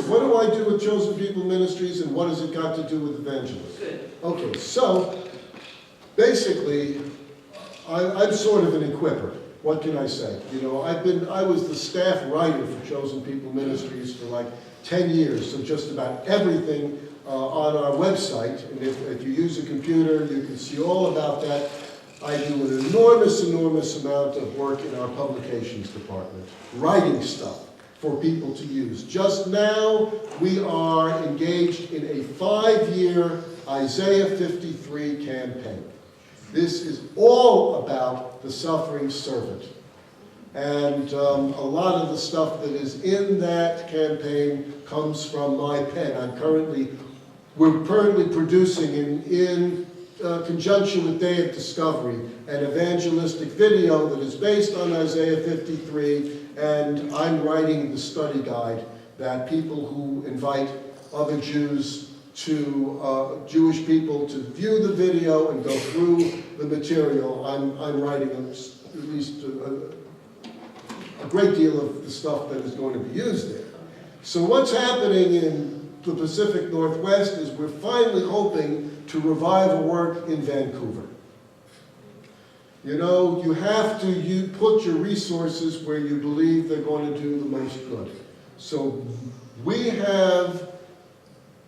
what do I do with Chosen People Ministries, and what has it got to do with evangelism? Good. Okay, so basically, I'm sort of an equipper. What can I say? You know, I was the staff writer for Chosen People Ministries for like 10 years, so just about everything on our website, and if you use a computer, you can see all about that. I do an enormous amount of work in our publications department, writing stuff for people to use. Just now, we are engaged in a 5-year Isaiah 53 campaign. This is all about the suffering servant. And a lot of the stuff that is in that campaign comes from my pen. We're currently producing in conjunction with Day of Discovery an evangelistic video that is based on Isaiah 53, and I'm writing the study guide that people who invite other Jews to Jewish people to view the video and go through the material. I'm writing at least a great deal of the stuff that is going to be used there. So what's happening in the Pacific Northwest is we're finally hoping to revive a work in Vancouver. You know, you have to put your resources where you believe they're going to do the most good. So we have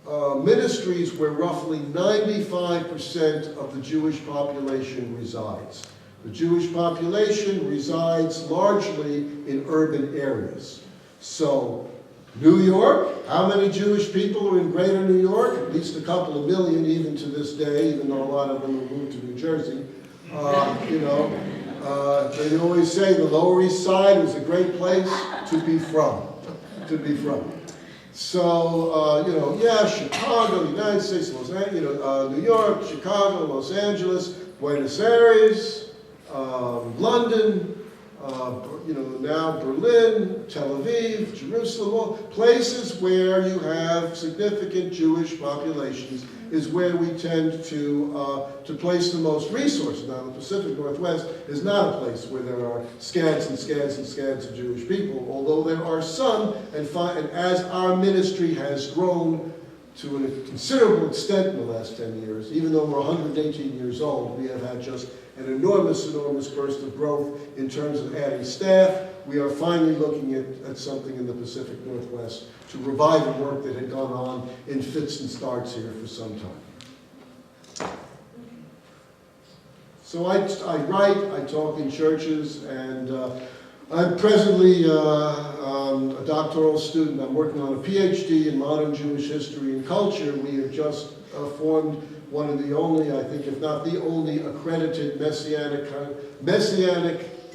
ministries where roughly 95% of the Jewish population resides. The Jewish population resides largely in urban areas. So New York, how many Jewish people are in greater New York? At least a couple of million even to this day, even though a lot of them have moved to New Jersey. They always say the Lower East Side is a great place to be from. So, Chicago, the United States, New York, Chicago, Los Angeles, Buenos Aires, London, now Berlin, Tel Aviv, Jerusalem, places where you have significant Jewish populations is where we tend to place the most resources. Now, the Pacific Northwest is not a place where there are scads and scads of Jewish people, although there are some, and as our ministry has grown to a considerable extent in the last 10 years, even though we're 118 years old, we have had just an enormous burst of growth in terms of adding staff. We are finally looking at something in the Pacific Northwest to revive a work that had gone on in fits and starts here for some time. So I write, I talk in churches, and I'm presently a doctoral student. I'm working on a PhD in modern Jewish history and culture. We have just formed one of the only, I think, if not the only, accredited Messianic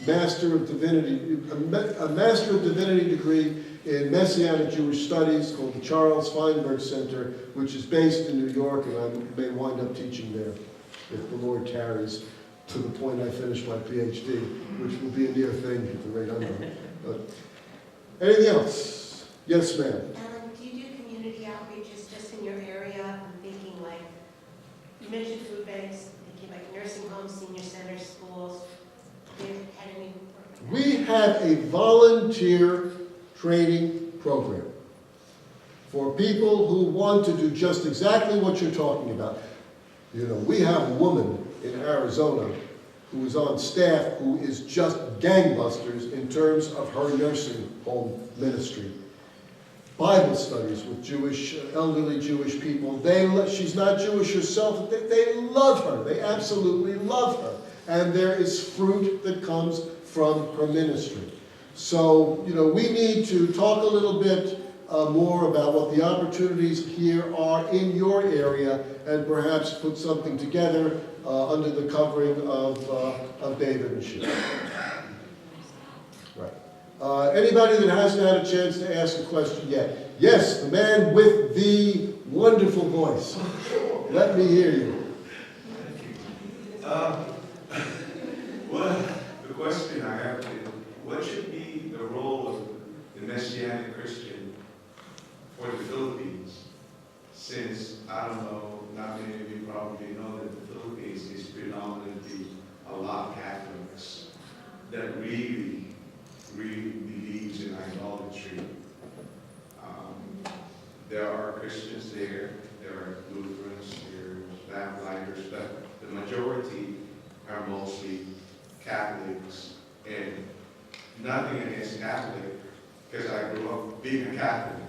Master of Divinity, a Master of Divinity degree in Messianic Jewish Studies called the Charles Feinberg Center, which is based in New York, and I may wind up teaching there if the Lord tarries to the point I finish my PhD, which will be a near thing at the rate I'm going. But anything else? Yes, ma'am. Alan, do you do community outreaches just in your area? I'm thinking like, you mentioned food banks, thinking like nursing homes, senior centers, schools. Do you have any? We have a volunteer training program for people who want to do just exactly what you're talking about. You know, we have a woman in Arizona who is on staff who is just gangbusters in terms of her nursing home ministry. Bible studies with elderly Jewish people. She's not Jewish herself. They love her. They absolutely love her. And there is fruit that comes from her ministry. So, we need to talk a little bit more about what the opportunities here are in your area, and perhaps put something together under the covering of David and Sheila. Right. Anybody that hasn't had a chance to ask a question yet? Yes, the man with the wonderful voice. Let me hear you. Well, the question I have is, what should be the role of the Messianic Christian for the Philippines? Since, I don't know, not many of you probably know that the Philippines is predominantly a lot of Catholics that really believes in idolatry. There are Christians there, there are Lutherans, there's Baptisters, but the majority are mostly Catholics, and nothing against Catholic, because I grew up being a Catholic.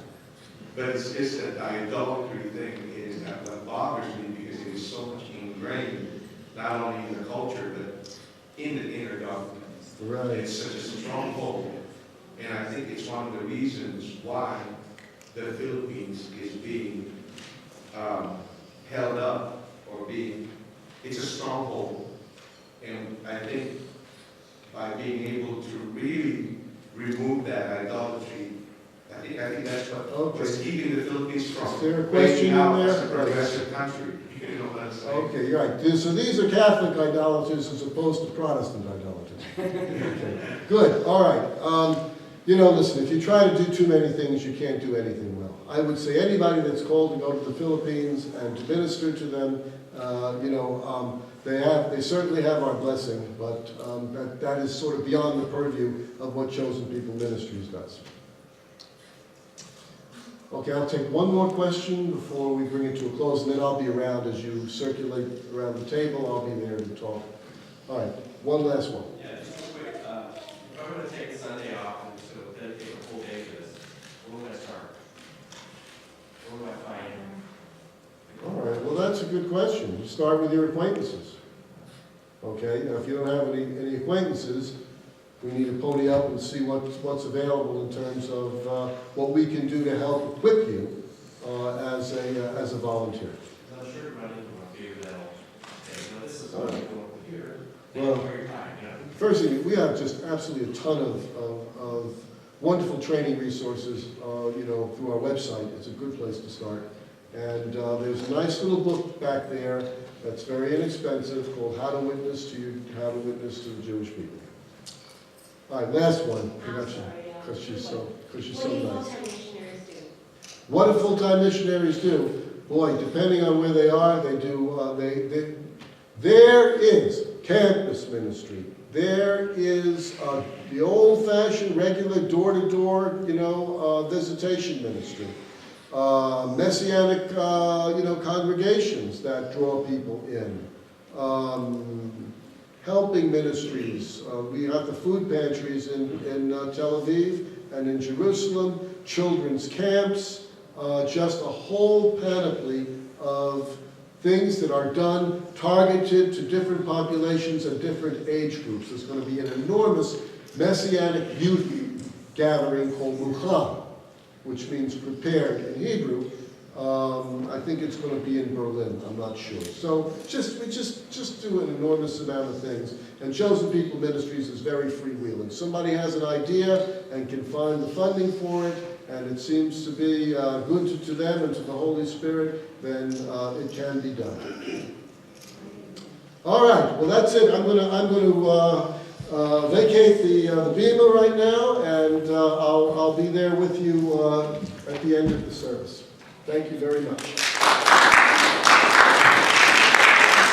But it's just that the idolatry thing is that what bothers me, because it is so much ingrained, not only in the culture, but in the inner dogma. Right. It's such a stronghold, and I think it's one of the reasons why the Philippines is being held up, or it's a stronghold. And I think by being able to really remove that idolatry, I think that's what was keeping the Philippines from Is there a question breaking out in there? as a progressive country. You know what I'm saying? Okay, you're right. So these are Catholic idolaters as opposed to Protestant idolaters. Okay. Good, all right. Listen, if you try to do too many things, you can't do anything well. I would say anybody that's called to go to the Philippines and to minister to them, they certainly have our blessing, but that is sort of beyond the purview of what Chosen People Ministries does. Okay, I'll take one more question before we bring it to a close, and then I'll be around as you circulate around the table. I'll be there to talk. All right, one last one. Yeah, just real quick. If I'm going to take Sunday off and sort of dedicate a full day to this, where would I start? Where would I find it? All right, well, that's a good question. You start with your acquaintances. Okay, now if you don't have any acquaintances, we need to pony up and see what's available in terms of what we can do to help equip you as a volunteer. I'm sure run into a few that'll say, this is what I'm going here. Well, Where you're fine, first thing, we have just absolutely a ton of wonderful training resources, through our website. It's a good place to start. And there's a nice little book back there that's very inexpensive called How to Witness to the Jewish People. All right, last one, because she's so nice. What do full-time missionaries do? Boy, depending on where they are, they do. There is campus ministry. There is the old-fashioned, regular, door-to-door, visitation ministry. Messianic, congregations that draw people in. Helping ministries. We have the food pantries in Tel Aviv and in Jerusalem, children's camps, just a whole panoply of things that are done, targeted to different populations and different age groups. There's going to be an enormous Messianic youth gathering called Mukham, which means prepared in Hebrew. I think it's going to be in Berlin, I'm not sure. So we just do an enormous amount of things. And Chosen People Ministries is very freewheeling. Somebody has an idea and can find the funding for it, and it seems to be good to them and to the Holy Spirit, then it can be done. All right, well that's it. I'm going to vacate the beamer right now, and I'll be there with you at the end of the service. Thank you very much.